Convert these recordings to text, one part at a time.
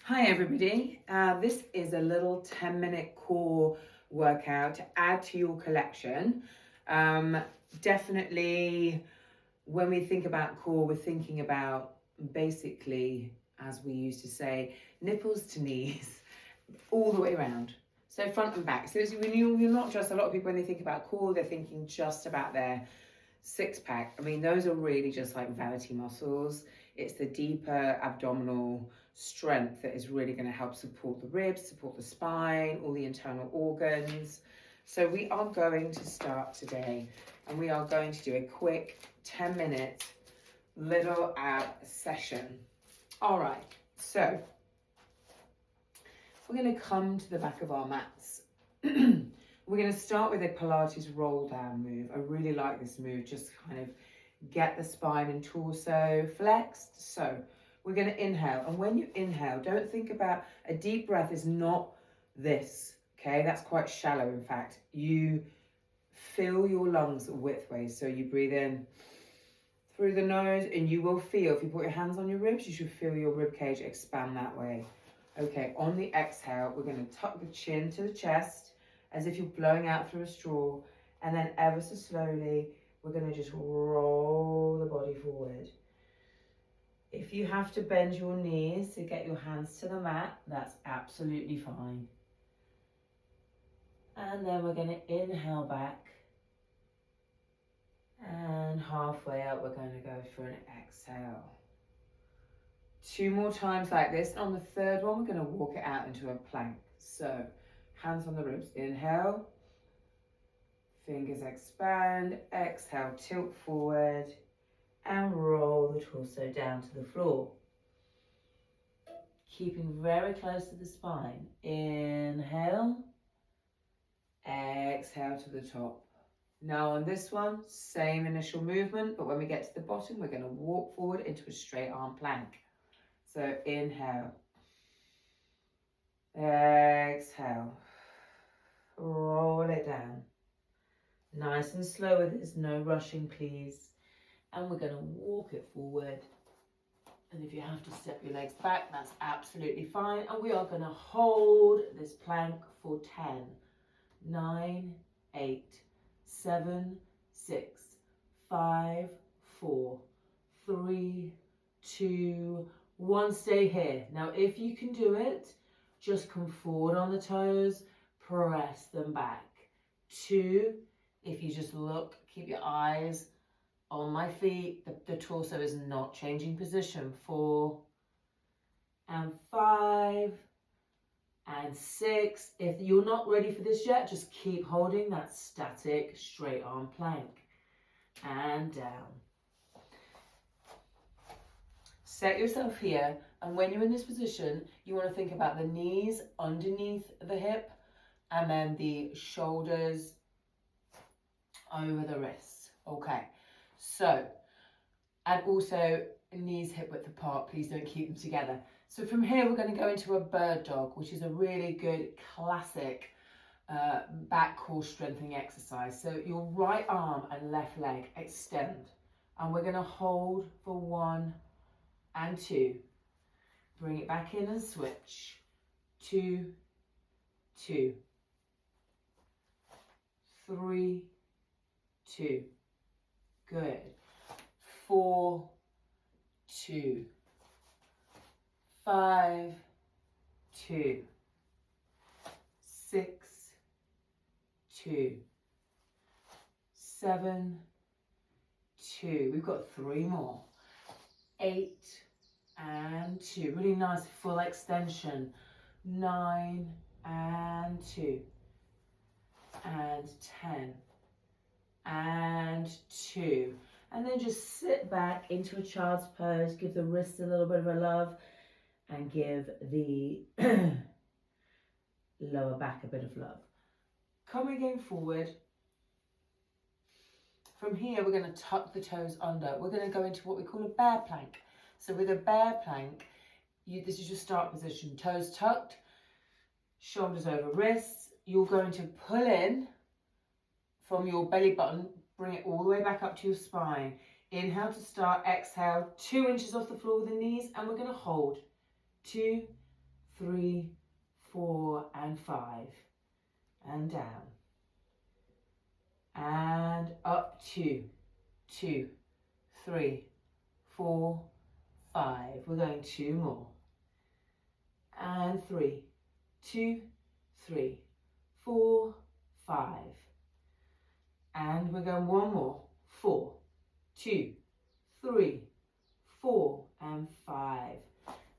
Hi everybody, this is a little 10-minute core workout to add to your collection. Definitely when we think about core, we're thinking about basically, as we used to say, nipples to knees, all the way around. So front and back. So when you're not just, a lot of people when they think about core, they're thinking just about their six pack. I mean, those are really just like vanity muscles. It's the deeper abdominal strength that is really going to help support the ribs, support the spine, all the internal organs. So we are going to start today and we are going to do a quick 10-minute little ab session. All right, so we're going to come to the back of our mats. We're going to start with a Pilates roll down move. I really like this move, just kind of get the spine and torso flexed. So we're going to inhale, and when you inhale, don't think about, a deep breath is not this, okay? That's quite shallow, in fact. You fill your lungs widthways, so you breathe in through the nose, and you will feel, if you put your hands on your ribs, you should feel your rib cage expand that way. Okay, on the exhale, we're going to tuck the chin to the chest, as if you're blowing out through a straw, and then ever so slowly, we're going to just roll the body forward. If you have to bend your knees to get your hands to the mat, that's absolutely fine. And then we're going to inhale back, and halfway up, we're going to go for an exhale. 2 more times like this. On the third one, we're going to walk it out into a plank. So, hands on the ribs, inhale, fingers expand, exhale, tilt forward, and roll the torso down to the floor. Keeping very close to the spine. Inhale, exhale to the top. Now on this one, same initial movement, but when we get to the bottom, we're going to walk forward into a straight arm plank. So inhale, exhale, roll it down. Nice and slow with this, no rushing please. And we're going to walk it forward. And if you have to step your legs back, that's absolutely fine. And we are going to hold this plank for 10, 9, 8, 7, 6, 5, 4, 3, 2, 1. Stay here. Now, if you can do it, just come forward on the toes, press them back. 2, if you just look, keep your eyes on my feet, the torso is not changing position. 4 and 5 and 6. If you're not ready for this yet, just keep holding that static straight arm plank. And down. Set yourself here, and when you're in this position, you want to think about the knees underneath the hip and then the shoulders over the wrists. Okay, so, and also knees hip width apart, please don't keep them together. So from here we're going to go into a bird dog, which is a really good classic back core strengthening exercise. So your right arm and left leg extend, and we're going to hold for 1 and 2. Bring it back in and switch. 2, 2, 3, 2. Good. 4, 2, 5, 2, 6, 2, 7, 2. We've got 3 more. 8 and 2. Really nice full extension. 9 and 2. And 10 and 2. And then just sit back into a child's pose. Give the wrists a little bit of a love, and give the lower back a bit of love. Coming again forward. From here, we're going to tuck the toes under. We're going to go into what we call a bear plank. So with a bear plank, this is your start position. Toes tucked, shoulders over wrists. You're going to pull in from your belly button, bring it all the way back up to your spine. Inhale to start, exhale, 2 inches off the floor with the knees, and we're going to hold. 2 3, 4, and 5. And down. And up 2, 2, 3, 4, 5. We're going 2 more. And 3, 2, 3, 4, 5. And we're going 1 more. 4, 2, 3, 4, and 5.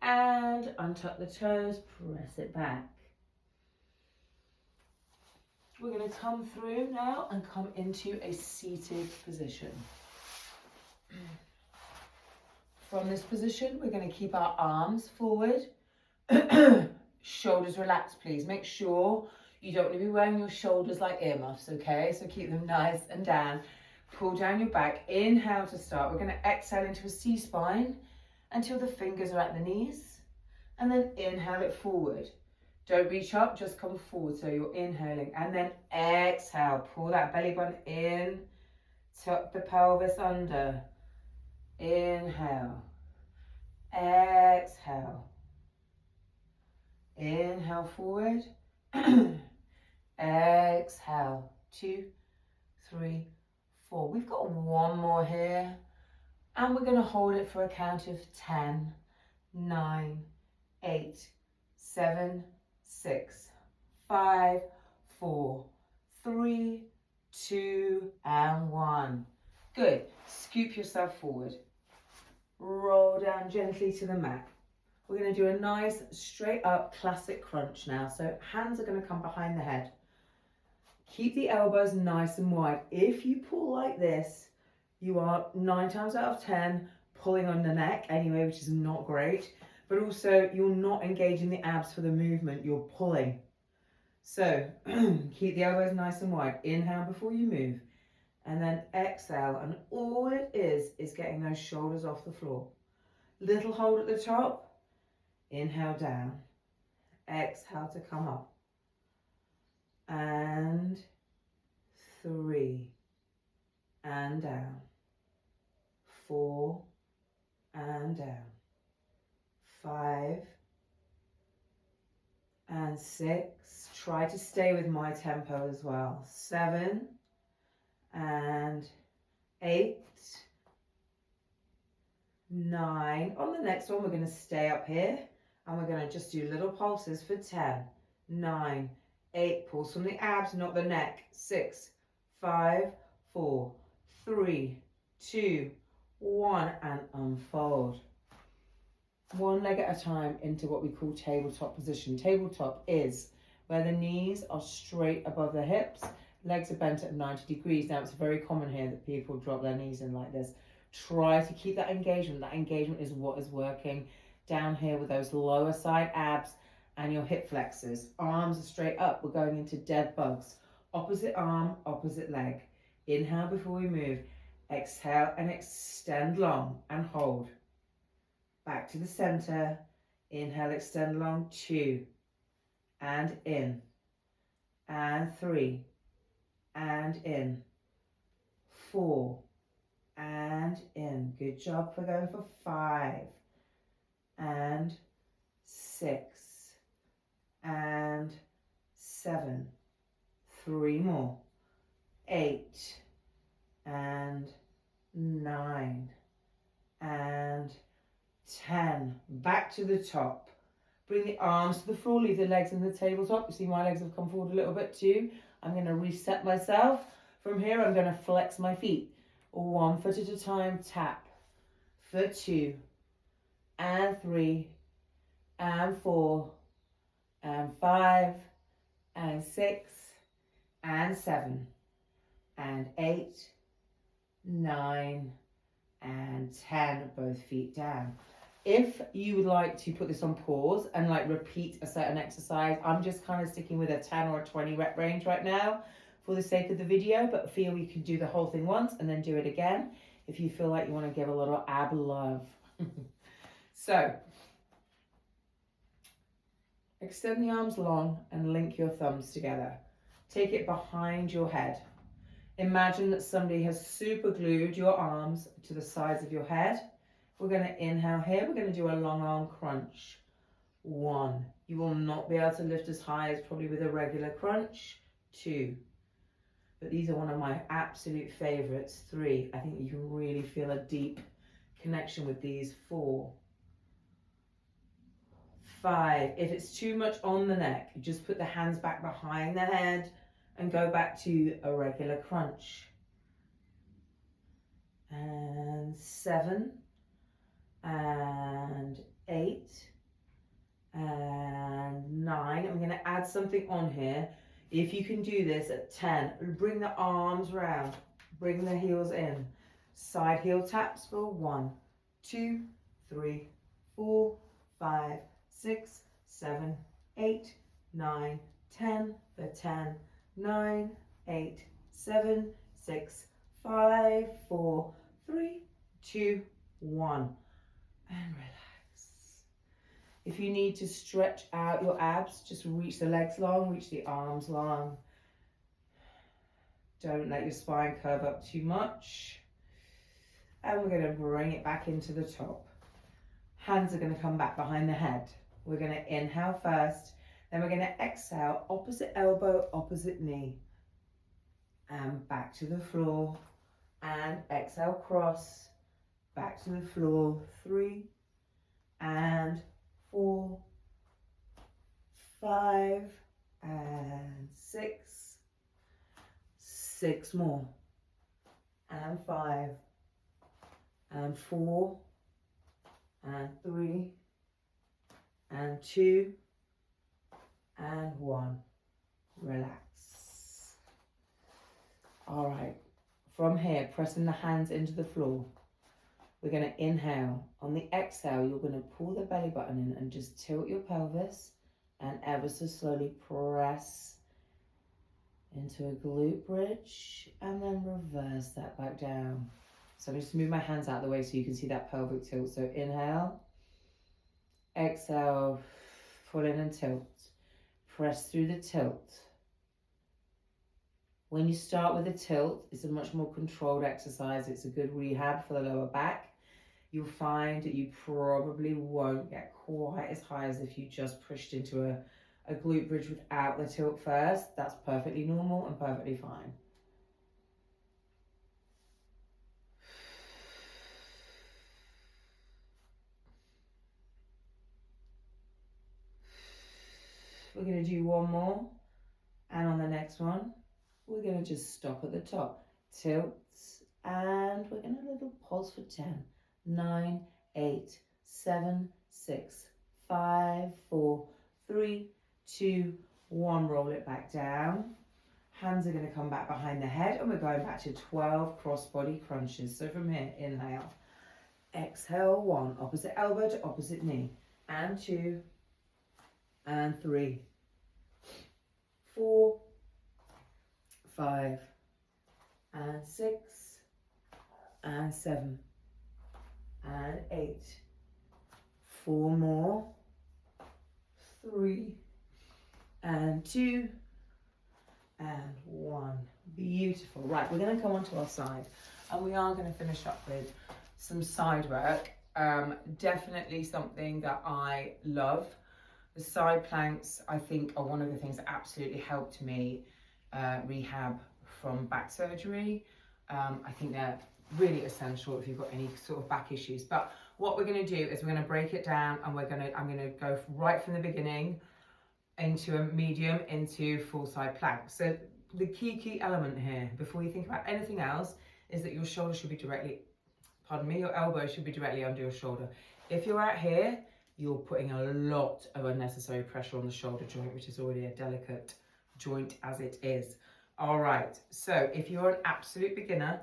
And untuck the toes, press it back. We're going to come through now and come into a seated position. From this position, we're going to keep our arms forward. Shoulders relaxed, please. Make sure you don't want to be wearing your shoulders like earmuffs, okay? So keep them nice and down. Pull down your back. Inhale to start. We're going to exhale into a C-spine until the fingers are at the knees. And then inhale it forward. Don't reach up, just come forward. So you're inhaling. And then exhale. Pull that belly button in. Tuck the pelvis under. Inhale. Exhale. Inhale forward. Exhale. 2, 3, 4. We've got 1 more here. And we're going to hold it for a count of 10, 9, 8, 7, 6, 5, 4, 3, 2, and 1. Good. Scoop yourself forward. Roll down gently to the mat. We're going to do a nice straight up classic crunch now. So hands are going to come behind the head. Keep the elbows nice and wide. If you pull like this, you are 9 times out of 10 pulling on the neck anyway, which is not great. But also you're not engaging the abs for the movement, you're pulling. So keep the elbows nice and wide. Inhale before you move. And then exhale. And all it is getting those shoulders off the floor. Little hold at the top. Inhale down. Exhale to come up. And 3. And down. 4. And down. 5. And 6. Try to stay with my tempo as well. 7. And 8. 9. On the next one, we're going to stay up here. And we're going to just do little pulses for 10, 9, 8. Pulse from the abs, not the neck. 6, 5, 4, 3, 2, 1. And unfold. 1 leg at a time into what we call tabletop position. Tabletop is where the knees are straight above the hips. Legs are bent at 90 degrees. Now, it's very common here that people drop their knees in like this. Try to keep that engagement. That engagement is what is working. Down here with those lower side abs and your hip flexors. Arms are straight up. We're going into dead bugs. Opposite arm, opposite leg. Inhale before we move. Exhale and extend long and hold. Back to the center. Inhale, extend long. 2. And in. And 3. And in. 4. And in. Good job. We're going for 5. And 6. And 7. 3 more. 8. And 9. And 10. Back to the top. Bring the arms to the floor. Leave the legs in the tabletop. You see my legs have come forward a little bit too. I'm going to reset myself. From here, I'm going to flex my feet. 1 foot at a time. Tap. For 2. And 3. And 4. And 5. And 6. And 7. And 8. 9. And 10. Both feet down. If you would like to put this on pause and like repeat a certain exercise, I'm just kind of sticking with a 10 or a 20 rep range right now for the sake of the video, but feel you can do the whole thing once and then do it again if you feel like you want to give a little ab love. So, extend the arms long and link your thumbs together. Take it behind your head. Imagine that somebody has super glued your arms to the sides of your head. We're going to inhale here. We're going to do a long arm crunch. 1. You will not be able to lift as high as probably with a regular crunch. 2. But these are one of my absolute favorites. 3. I think you can really feel a deep connection with these. 4. 5. If it's too much on the neck, just put the hands back behind the head and go back to a regular crunch. And 7. And 8. And 9. I'm going to add something on here. If you can do this at 10, bring the arms round, bring the heels in. Side heel taps for 1, 2, 3, 4, 5, 6, 7, 8, 9, 10 for 10, 9, 8, 7, 6, 5, 4, 3, 2, 1. And relax. If you need to stretch out your abs, just reach the legs long, reach the arms long. Don't let your spine curve up too much. And we're going to bring it back into the top. Hands are going to come back behind the head. We're going to inhale first, then we're going to exhale, opposite elbow, opposite knee. And back to the floor. And exhale, cross, back to the floor. 3 and 4, 5 and 6. 6 more. And 5 and 4 and 3 and 2 and 1. Relax. All right, from here, pressing the hands into the floor, we're going to inhale. On the exhale, you're going to pull the belly button in and just tilt your pelvis and ever so slowly press into a glute bridge and then reverse that back down. So I'm just move my hands out of the way so you can see that pelvic tilt. So inhale, exhale, pull in and tilt. Press through the tilt. When you start with a tilt, it's a much more controlled exercise. It's a good rehab for the lower back. You'll find that you probably won't get quite as high as if you just pushed into a glute bridge without the tilt first. That's perfectly normal and perfectly fine. We're going to do one more, and on the next one we're going to just stop at the top, tilt, and we're going to little pause for 10, 9, 8, 7, 6, 5, 4, 3, 2, 1. Roll it back down. Hands are going to come back behind the head, and we're going back to 12 crossbody crunches. So from here, inhale, exhale, 1, opposite elbow to opposite knee, and 2, and 3, 4, 5, and 6, and 7, and 8. 4 more. 3, and 2, and 1. Beautiful. Right, we're going to come onto our side, and we are going to finish up with some side work. Definitely something that I love. The side planks, I think, are one of the things that absolutely helped me rehab from back surgery. I think they're really essential if you've got any sort of back issues. But what we're going to do is we're going to break it down, and I'm going to go right from the beginning into a medium into full side plank. So the key element here, before you think about anything else, is that your shoulder should be directly, your elbow should be directly under your shoulder. If you're out here, you're putting a lot of unnecessary pressure on the shoulder joint, which is already a delicate joint as it is. All right, so if you're an absolute beginner,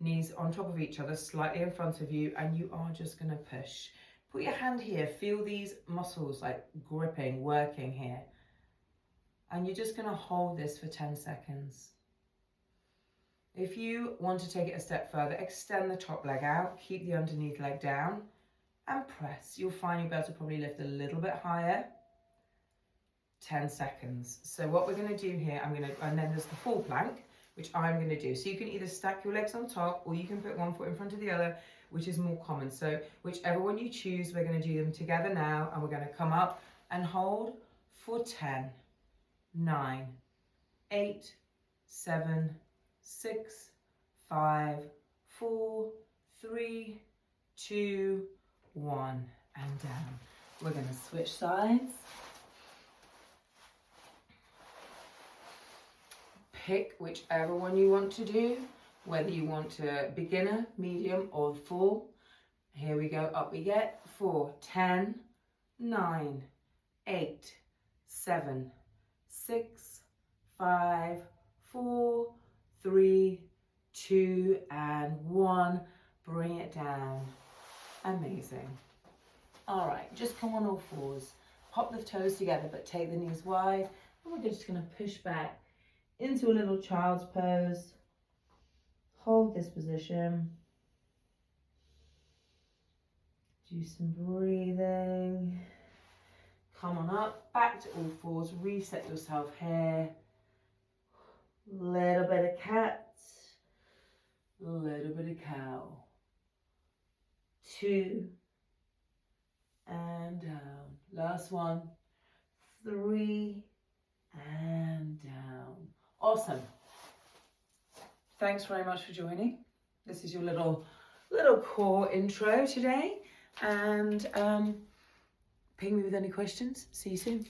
knees on top of each other, slightly in front of you, and you are just going to push. Put your hand here, feel these muscles like gripping, working here. And you're just going to hold this for 10 seconds. If you want to take it a step further, extend the top leg out, keep the underneath leg down, and press. You'll find you'll be able to probably lift a little bit higher. 10 seconds. So what we're going to do here, and then there's the full plank, which I'm going to do. So you can either stack your legs on top, or you can put one foot in front of the other, which is more common. So whichever one you choose, we're going to do them together now, and we're going to come up and hold for 10, 9, 8, 7, 6, 5, 4, 3, 2, 1, and down. We're going to switch sides. Pick whichever one you want to do, whether you want to beginner, medium, or full. Here we go, up we get for 10, 9, 8, 7, 6, 5, 4, 3, 2, and 1. Bring it down. Amazing. All right, just come on all fours. Pop the toes together, but take the knees wide. And we're just going to push back into a little child's pose. Hold this position. Do some breathing. Come on up, back to all fours. Reset yourself here. Little bit of cat, little bit of cow. 2, and down. Last one. 3, and down. Awesome. Thanks very much for joining. This is your little core intro today, and ping me with any questions. See you soon.